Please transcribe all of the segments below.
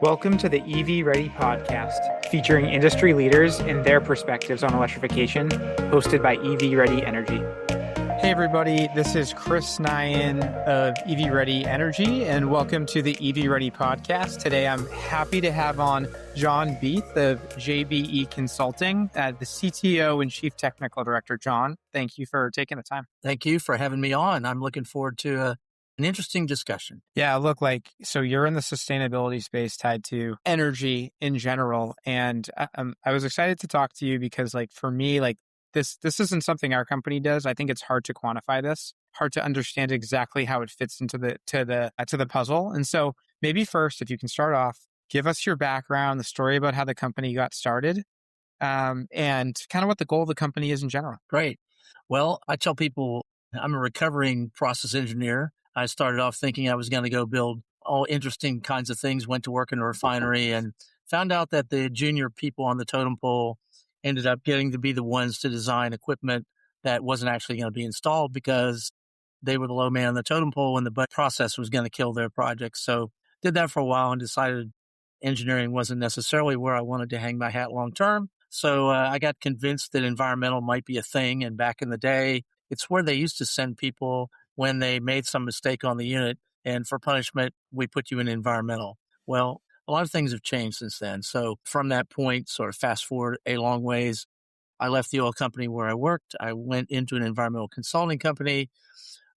Welcome to the EVready Podcast, featuring industry leaders and their perspectives on electrification, hosted by EVready Energy. Hey everybody, this is Chris Nihan of EVready Energy, and welcome to the EVready Podcast. Today I'm happy to have on John Beath of JBE Consulting, the CTO and Chief Technical Director. John, thank you for taking the time. Thank you for having me on. I'm looking forward to an interesting discussion. Yeah, look, so you're in the sustainability space tied to energy in general. And I was excited to talk to you because for me, this isn't something our company does. I think it's hard to quantify this, hard to understand exactly how it fits into the puzzle. And so maybe first, if you can start off, give us your background, the story about how the company got started, and kind of what the goal of the company is in general. Great. Well, I tell people I'm a recovering process engineer. I started off thinking I was going to go build all interesting kinds of things, went to work in a refinery and found out that the junior people on the totem pole ended up getting to be the ones to design equipment that wasn't actually going to be installed because they were the low man on the totem pole and the process was going to kill their project. So did that for a while and decided engineering wasn't necessarily where I wanted to hang my hat long term. So I got convinced that environmental might be a thing. And back in the day, it's where they used to send people when they made some mistake on the unit. And for punishment, we put you in environmental. Well, a lot of things have changed since then. So from that point, sort of fast forward a long ways, I left the oil company where I worked. I went into an environmental consulting company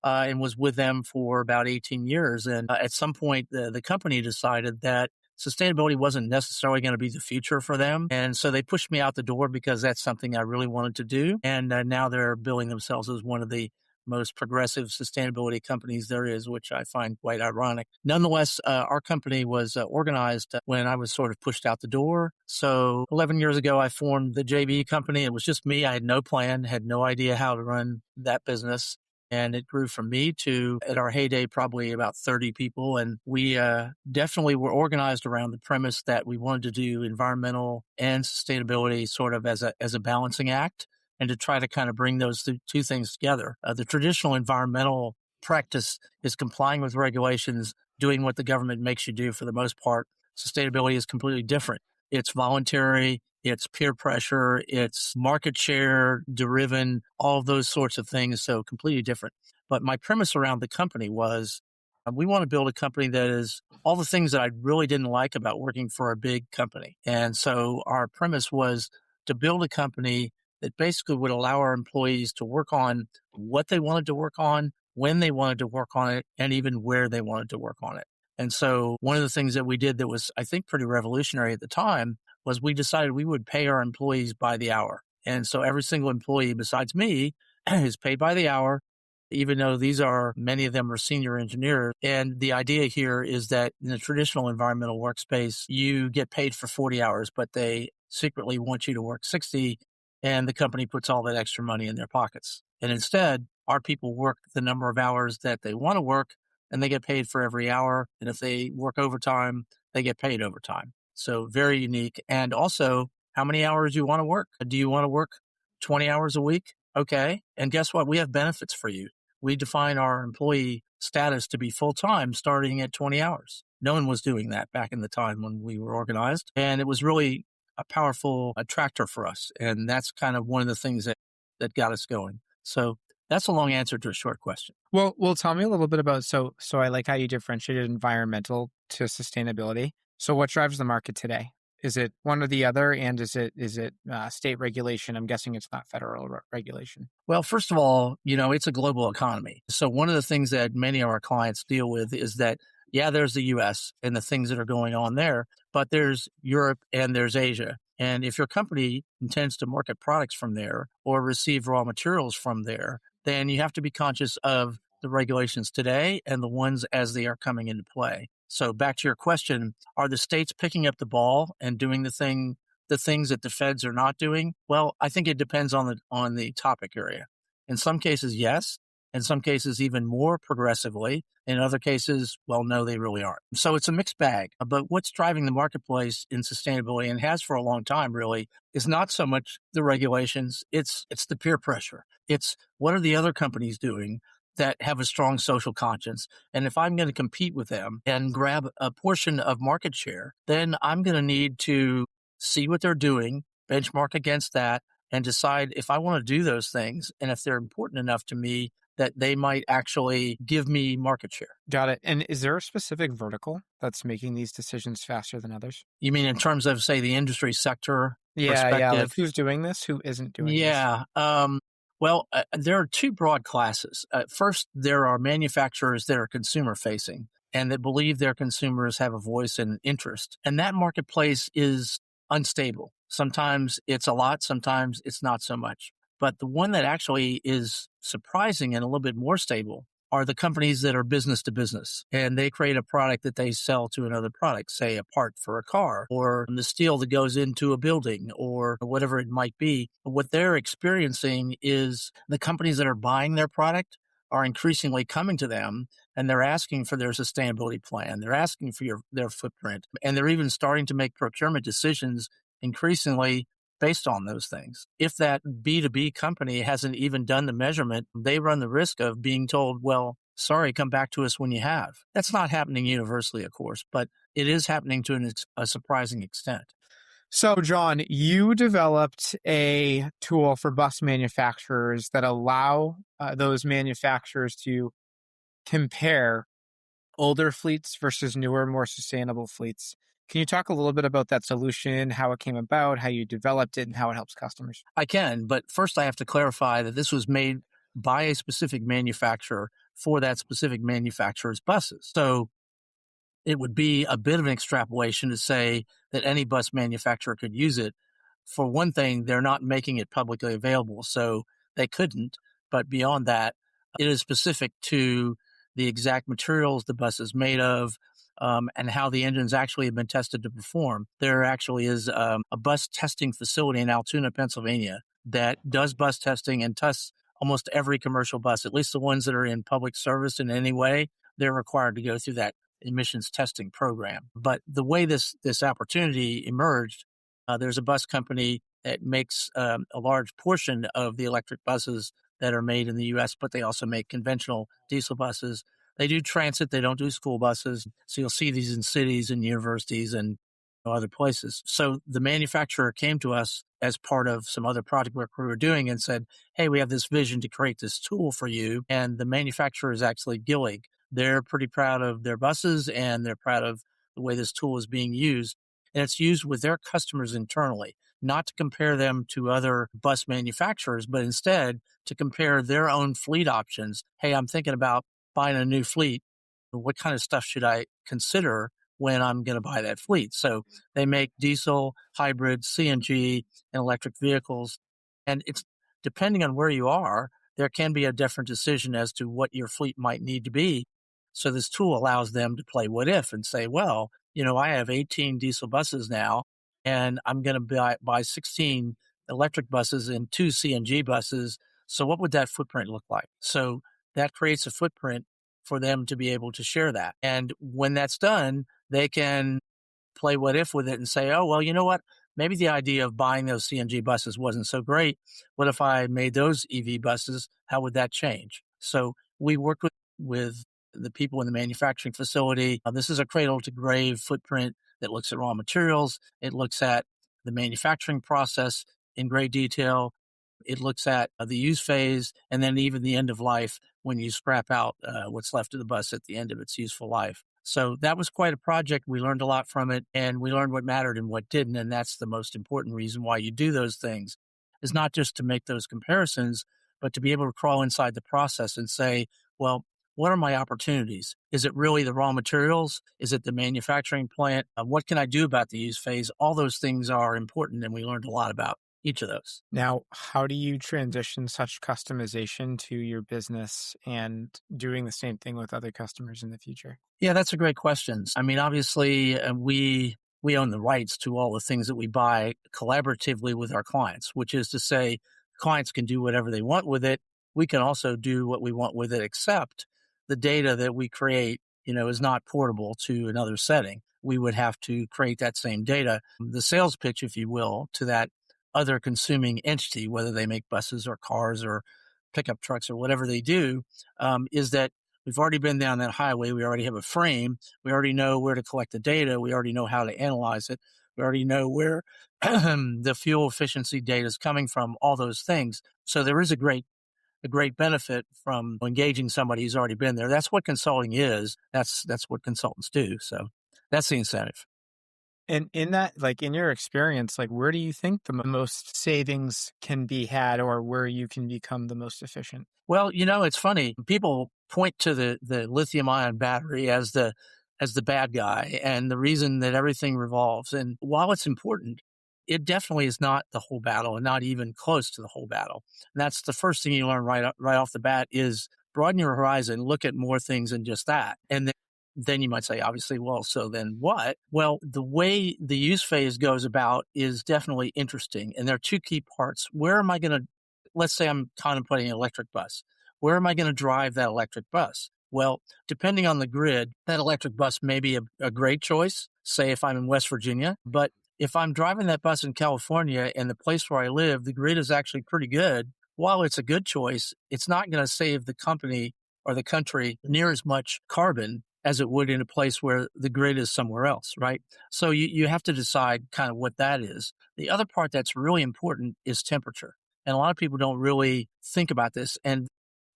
and was with them for about 18 years. And at some point, the company decided that sustainability wasn't necessarily going to be the future for them. And so they pushed me out the door because that's something I really wanted to do. And now they're billing themselves as one of the most progressive sustainability companies there is, which I find quite ironic. Nonetheless, our company was organized when I was sort of pushed out the door. So 11 years ago, I formed the JBE company. It was just me. I had no plan, had no idea how to run that business. And it grew from me to, at our heyday, probably about 30 people. And we definitely were organized around the premise that we wanted to do environmental and sustainability sort of as a balancing act and to try to kind of bring those two things together. The traditional environmental practice is complying with regulations, doing what the government makes you do for the most part. Sustainability is completely different. It's voluntary. It's peer pressure, it's market share driven, all of those sorts of things. So completely different. But my premise around the company was we want to build a company that is all the things that I really didn't like about working for a big company. And so our premise was to build a company that basically would allow our employees to work on what they wanted to work on, when they wanted to work on it, and even where they wanted to work on it. And so one of the things that we did that was, I think, pretty revolutionary at the time was we decided we would pay our employees by the hour. And so every single employee besides me is paid by the hour, even though many of them are senior engineers. And the idea here is that in a traditional environmental workspace, you get paid for 40 hours, but they secretly want you to work 60, and the company puts all that extra money in their pockets. And instead, our people work the number of hours that they want to work, and they get paid for every hour. And if they work overtime, they get paid overtime. So very unique. And also, how many hours you want to work? Do you want to work 20 hours a week? Okay. And guess what? We have benefits for you. We define our employee status to be full-time starting at 20 hours. No one was doing that back in the time when we were organized. And it was really a powerful attractor for us. And that's kind of one of the things that got us going. So that's a long answer to a short question. Well, tell me a little bit about, so I like how you differentiated environmental to sustainability. So what drives the market today? Is it one or the other? And is it state regulation? I'm guessing it's not federal regulation. Well, first of all, it's a global economy. So one of the things that many of our clients deal with is that, yeah, there's the US and the things that are going on there, but there's Europe and there's Asia. And if your company intends to market products from there or receive raw materials from there, then you have to be conscious of the regulations today and the ones as they are coming into play. So back to your question, are the states picking up the ball and doing the things that the feds are not doing? Well, I think it depends on the topic area. In some cases, yes. In some cases, even more progressively. In other cases, well, no, they really aren't. So it's a mixed bag. But what's driving the marketplace in sustainability, and has for a long time really, is not so much the regulations. It's the peer pressure. It's what are the other companies doing? that have a strong social conscience. And if I'm going to compete with them and grab a portion of market share, then I'm going to need to see what they're doing, benchmark against that, and decide if I want to do those things and if they're important enough to me that they might actually give me market share. Got it. And is there a specific vertical that's making these decisions faster than others? You mean in terms of, say, the industry sector Yeah. perspective? Like who's doing this? Who isn't doing this? Yeah. Well, there are two broad classes. First, there are manufacturers that are consumer facing and that believe their consumers have a voice and interest. And that marketplace is unstable. Sometimes it's a lot, sometimes it's not so much. But the one that actually is surprising and a little bit more stable are the companies that are business to business, and they create a product that they sell to another product, say a part for a car or the steel that goes into a building or whatever it might be. What they're experiencing is the companies that are buying their product are increasingly coming to them and they're asking for their sustainability plan. They're asking for their footprint, and they're even starting to make procurement decisions increasingly based on those things. If that B2B company hasn't even done the measurement, they run the risk of being told, well, sorry, come back to us when you have. That's not happening universally, of course, but it is happening to a surprising extent. So, John, you developed a tool for bus manufacturers that allow those manufacturers to compare older fleets versus newer, more sustainable fleets. Can you talk a little bit about that solution, how it came about, how you developed it, and how it helps customers? I can, but first I have to clarify that this was made by a specific manufacturer for that specific manufacturer's buses. So it would be a bit of an extrapolation to say that any bus manufacturer could use it. For one thing, they're not making it publicly available, so they couldn't. But beyond that, it is specific to the exact materials the bus is made of, and how the engines actually have been tested to perform. There actually is a bus testing facility in Altoona, Pennsylvania, that does bus testing and tests almost every commercial bus, at least the ones that are in public service in any way. They're required to go through that emissions testing program. But the way this opportunity emerged, there's a bus company that makes a large portion of the electric buses that are made in the U.S., but they also make conventional diesel buses. They do transit. They don't do school buses. So you'll see these in cities and universities and other places. So the manufacturer came to us as part of some other project work we were doing and said, hey, we have this vision to create this tool for you. And the manufacturer is actually Gillig. They're pretty proud of their buses and they're proud of the way this tool is being used. And it's used with their customers internally, not to compare them to other bus manufacturers, but instead to compare their own fleet options. Hey, I'm thinking about buying a new fleet. What kind of stuff should I consider when I'm going to buy that fleet? So they make diesel, hybrid, CNG, and electric vehicles. And it's depending on where you are, there can be a different decision as to what your fleet might need to be. So this tool allows them to play what if and say, well, I have 18 diesel buses now, and I'm going to buy 16 electric buses and 2 CNG buses. So what would that footprint look like? So that creates a footprint for them to be able to share that. And when that's done, they can play what if with it and say, oh, well, you know what? Maybe the idea of buying those CNG buses wasn't so great. What if I made those EV buses? How would that change? So we worked with the people in the manufacturing facility. This is a cradle to grave footprint that looks at raw materials. It looks at the manufacturing process in great detail. It looks at the use phase and then even the end of life when you scrap out what's left of the bus at the end of its useful life. So that was quite a project. We learned a lot from it, and we learned what mattered and what didn't. And that's the most important reason why you do those things, is not just to make those comparisons, but to be able to crawl inside the process and say, well, what are my opportunities? Is it really the raw materials? Is it the manufacturing plant? What can I do about the use phase? All those things are important, and we learned a lot about each of those. Now, how do you transition such customization to your business and doing the same thing with other customers in the future? Yeah, that's a great question. I mean, obviously, we own the rights to all the things that we buy collaboratively with our clients, which is to say clients can do whatever they want with it. We can also do what we want with it, except the data that we create, is not portable to another setting. We would have to create that same data, the sales pitch, if you will, to that other consuming entity, whether they make buses or cars or pickup trucks or whatever they do, is that we've already been down that highway. We already have a frame. We already know where to collect the data. We already know how to analyze it. We already know where the fuel efficiency data is coming from, all those things. So there is a great benefit from engaging somebody who's already been there. That's what consulting is. That's what consultants do. So that's the incentive. And in that, like in your experience, like where do you think the most savings can be had or where you can become the most efficient? Well, it's funny. People point to the lithium ion battery as the bad guy and the reason that everything revolves. And while it's important, it definitely is not the whole battle and not even close to the whole battle. And that's the first thing you learn right off the bat is broaden your horizon, look at more things than just that. And then you might say, obviously, well, so then what? Well, the way the use phase goes about is definitely interesting. And there are two key parts. Where am I going to, let's say I'm contemplating an electric bus. Where am I going to drive that electric bus? Well, depending on the grid, that electric bus may be a great choice, say if I'm in West Virginia. But if I'm driving that bus in California and the place where I live, the grid is actually pretty good. While it's a good choice, it's not going to save the company or the country near as much carbon as it would in a place where the grid is somewhere else, right? So you have to decide kind of what that is. The other part that's really important is temperature. And a lot of people don't really think about this. And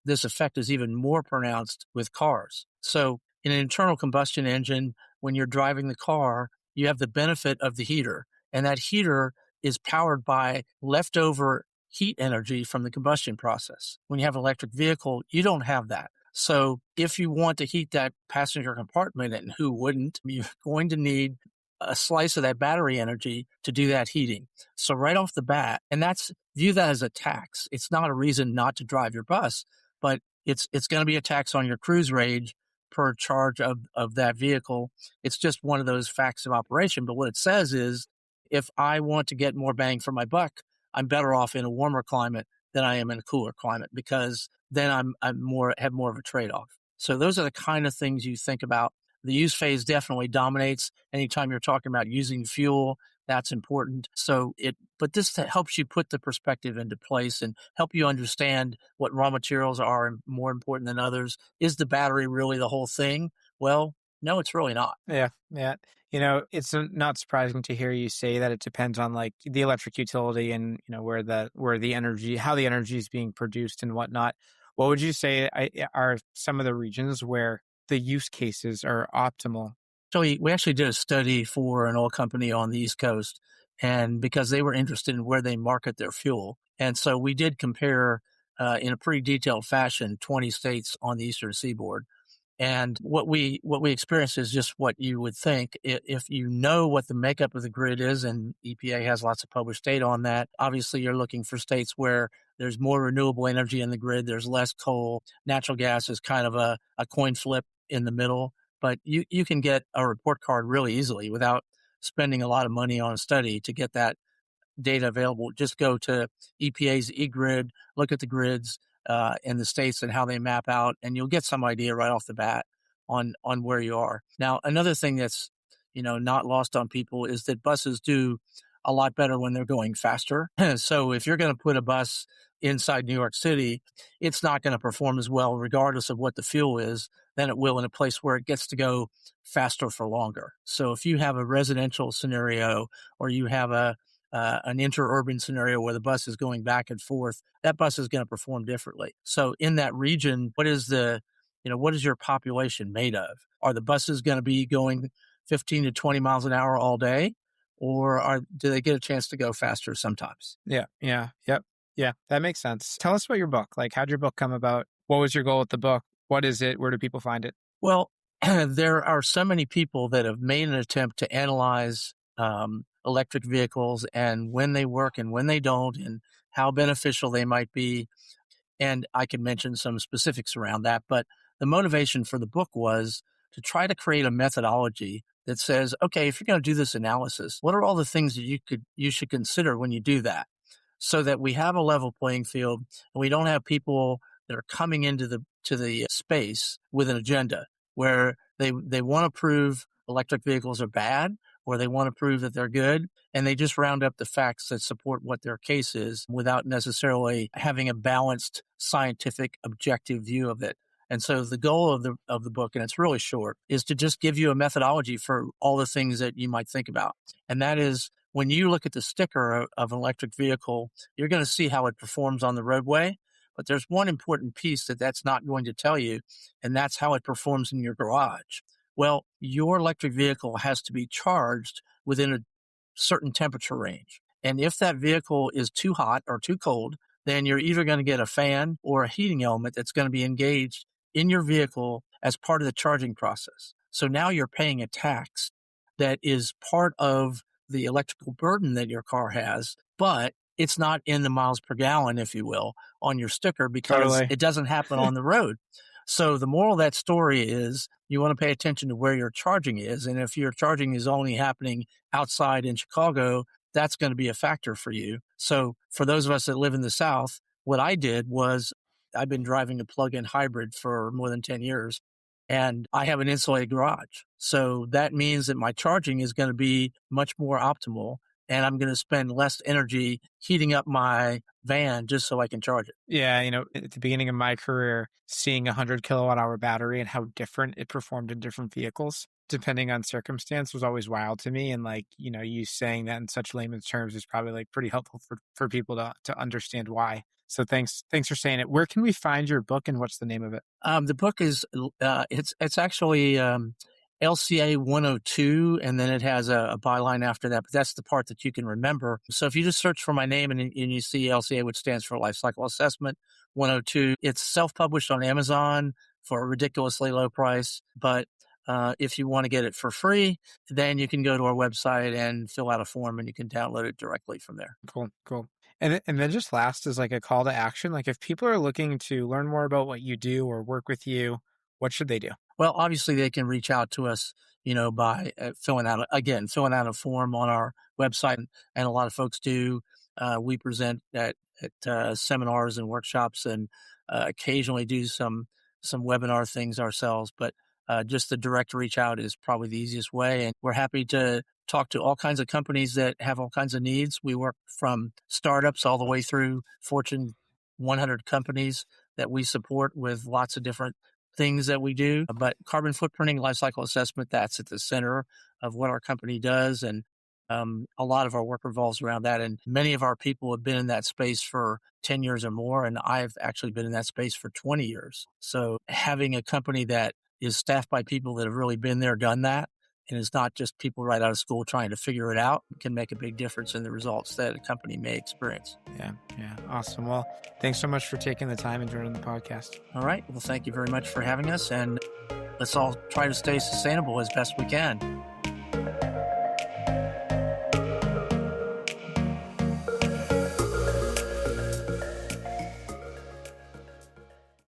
this effect is even more pronounced with cars. So in an internal combustion engine, when you're driving the car, you have the benefit of the heater. And that heater is powered by leftover heat energy from the combustion process. When you have an electric vehicle, you don't have that. So if you want to heat that passenger compartment, and who wouldn't, you're going to need a slice of that battery energy to do that heating. So right off the bat, and view that as a tax. It's not a reason not to drive your bus, but it's going to be a tax on your cruise range per charge of that vehicle. It's just one of those facts of operation. But what it says is, if I want to get more bang for my buck, I'm better off in a warmer climate than I am in a cooler climate, because then have more of a trade-off. So those are the kind of things you think about. The use phase definitely dominates. Anytime you're talking about using fuel, that's important. But this helps you put the perspective into place and help you understand what raw materials are more important than others. Is the battery really the whole thing? Well, no, it's really not. Yeah. Yeah. It's not surprising to hear you say that it depends on like the electric utility and, where the energy, how the energy is being produced and whatnot. What would you say are some of the regions where the use cases are optimal? So we actually did a study for an oil company on the East Coast, and because they were interested in where they market their fuel. And so we did compare in a pretty detailed fashion 20 states on the Eastern Seaboard. And what we experience is just what you would think. If you know what the makeup of the grid is, and EPA has lots of published data on that, obviously you're looking for states where there's more renewable energy in the grid, there's less coal. Natural gas is kind of a coin flip in the middle, but you can get a report card really easily without spending a lot of money on a study to get that data available. Just go to EPA's eGrid, look at the grids in the states and how they map out, and you'll get some idea right off the bat on where you are. Now, another thing that's not lost on people is that buses do a lot better when they're going faster. So if you're going to put a bus inside New York City, it's not going to perform as well, regardless of what the fuel is, than it will in a place where it gets to go faster for longer. So if you have a residential scenario, or you have an interurban scenario where the bus is going back and forth, that bus is going to perform differently. So in that region, what is your population made of? Are the buses going to be going 15 to 20 miles an hour all day, or do they get a chance to go faster sometimes? Yeah. Yep. Yeah, that makes sense. Tell us about your book. Like, how'd your book come about? What was your goal with the book? What is it? Where do people find it? Well, there are so many people that have made an attempt to analyze electric vehicles and when they work and when they don't, and how beneficial they might be. And I can mention some specifics around that. But the motivation for the book was to try to create a methodology that says, okay, if you're going to do this analysis, what are all the things that you should consider when you do that, so that we have a level playing field and we don't have people that are coming into the space with an agenda where they want to prove electric vehicles are bad, or they want to prove that they're good, and they just round up the facts that support what their case is without necessarily having a balanced scientific objective view of it. And so the goal of the book, and it's really short, is to just give you a methodology for all the things that you might think about. And that is, when you look at the sticker of an electric vehicle, you're going to see how it performs on the roadway. But there's one important piece that's not going to tell you, and that's how it performs in your garage. Well, your electric vehicle has to be charged within a certain temperature range. And if that vehicle is too hot or too cold, then you're either going to get a fan or a heating element that's going to be engaged in your vehicle as part of the charging process. So now you're paying a tax that is part of the electrical burden that your car has, but it's not in the miles per gallon, if you will, on your sticker because it doesn't happen on the road. So the moral of that story is you want to pay attention to where your charging is. And if your charging is only happening outside in Chicago, that's going to be a factor for you. So for those of us that live in the South, what I did was I've been driving a plug-in hybrid for more than 10 years, and I have an insulated garage. So that means that my charging is going to be much more optimal, and I'm going to spend less energy heating up my van just so I can charge it. Yeah, at the beginning of my career, seeing a 100 kilowatt hour battery and how different it performed in different vehicles, depending on circumstance, was always wild to me. And you saying that in such layman's terms is probably pretty helpful for people to understand why. So thanks for saying it. Where can we find your book, and what's the name of it? The book is it's actually LCA 102, and then it has a byline after that, but that's the part that you can remember. So if you just search for my name and you see LCA, which stands for Life Cycle Assessment 102, it's self-published on Amazon for a ridiculously low price. But if you want to get it for free, then you can go to our website and fill out a form, and you can download it directly from there. Cool. And then just last is a call to action. If people are looking to learn more about what you do or work with you, what should they do? Well, obviously they can reach out to us, by filling out a form on our website, and a lot of folks do. We present at seminars and workshops, and occasionally do some webinar things ourselves. But just the direct reach out is probably the easiest way, and we're happy to talk to all kinds of companies that have all kinds of needs. We work from startups all the way through Fortune 100 companies that we support with lots of different things that we do. But carbon footprinting, life cycle assessment, that's at the center of what our company does. And a lot of our work revolves around that. And many of our people have been in that space for 10 years or more. And I've actually been in that space for 20 years. So having a company that is staffed by people that have really been there, done that, and it's not just people right out of school trying to figure it out, can make a big difference in the results that a company may experience. Yeah. Awesome. Well, thanks so much for taking the time and joining the podcast. All right. Well, thank you very much for having us, and let's all try to stay sustainable as best we can.